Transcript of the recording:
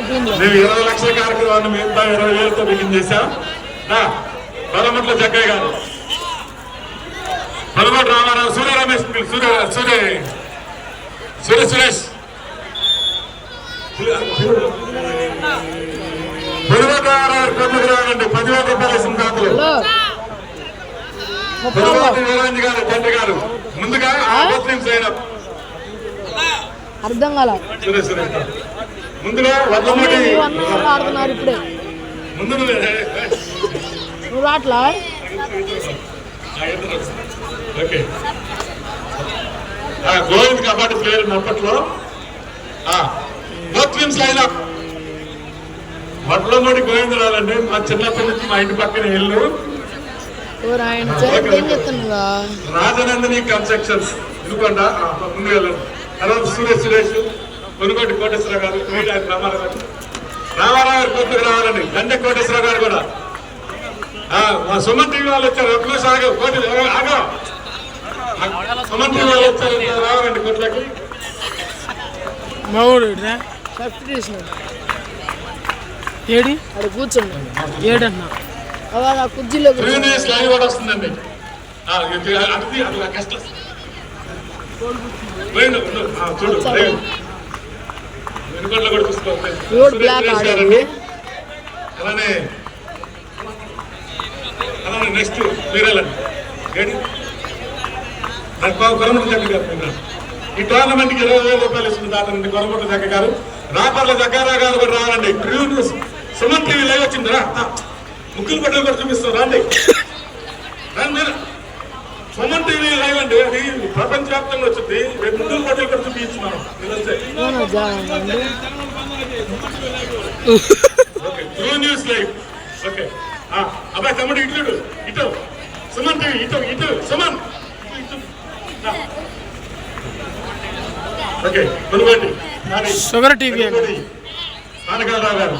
మేము 20 లక్షల కార్యక్రమాన్ని మిగతా 20,000తో బిగిన్ చేశాం. పదమట్ల జగ్గయ్య గారు, పదమటి రామారావు, సూర్య రమేష్, సురేష్ పదమటి రామారావు కొద్దిగా రావాలండి. 10,000 రూపాయలు ఇస్తున్న దాతలు. పదమటి వీరాంజీ గారు తండ్రి గారు ముందుగా అర్థం కాల ముందుగా వడ్లమూడి ఆడుతున్నారు ఇప్పుడే. ముందు నువ్వు రాట్లా? ఓకే. గోవింద్ కబడ్డీ ప్లేయర్ మొప్పట్లో ముస్లిమ్స్ అయినా వడ్లమూడి గోవింద్ రాలండి. మా చిన్నప్పటి నుంచి మా ఇంటి పక్కన ఇల్లు. రాజనందిని కన్స్ట్రక్షన్స్ ఇనుకొండ. ముందు వెళ్ళండి. తర్వాత సురేష్, కొనుగోటి కోటేశ్వర గారు, రామారావు గారు కొత్తగా రావాలండి. దండే కోటేశ్వర గారు కూడా. మా సుమన్ టీవీ వాళ్ళు వచ్చారు. ఒక్క సుమన్ టీవీ వాళ్ళు వచ్చారు, రావాలండి కొట్లకి. ఏడి అక్కడ కూర్చోండి. ఏడన్నా కుర్చీలో లైవ్ కూడా వస్తుందండి. చూడు వెనుకొండలో కూడా చూసుకోవాలి. అలానే నెక్స్ట్ మీరు వెళ్ళండి. కొరమట్ల జగ్గ గారు ఈ టోర్నమెంట్కి 20,000 రూపాయలు ఇస్తుంది దాటండి. కొరమట్ల జగ్గ గారు, రాపర్ల జగ్గారావు గారు కూడా రావాలండి. True news Suman TV live వచ్చింది. ముగ్గులు పట్టలు కూడా చూపిస్తాం. రండి సుమన్ టీవీ లైవ్ అండి. అది ప్రపంచవ్యాప్తంగా వచ్చింది. రేపు ముగ్గులు పట్టలు కూడా చూపించున్నాం. True news live. ఓకే. అబ్బాయి తమ్ముడు ఇటు సుమన్ టీవీ ఇటు సుమన్. ఓకే. కొనుగోటి షుగర్ టీవీ స్థానకాలరావు గారు.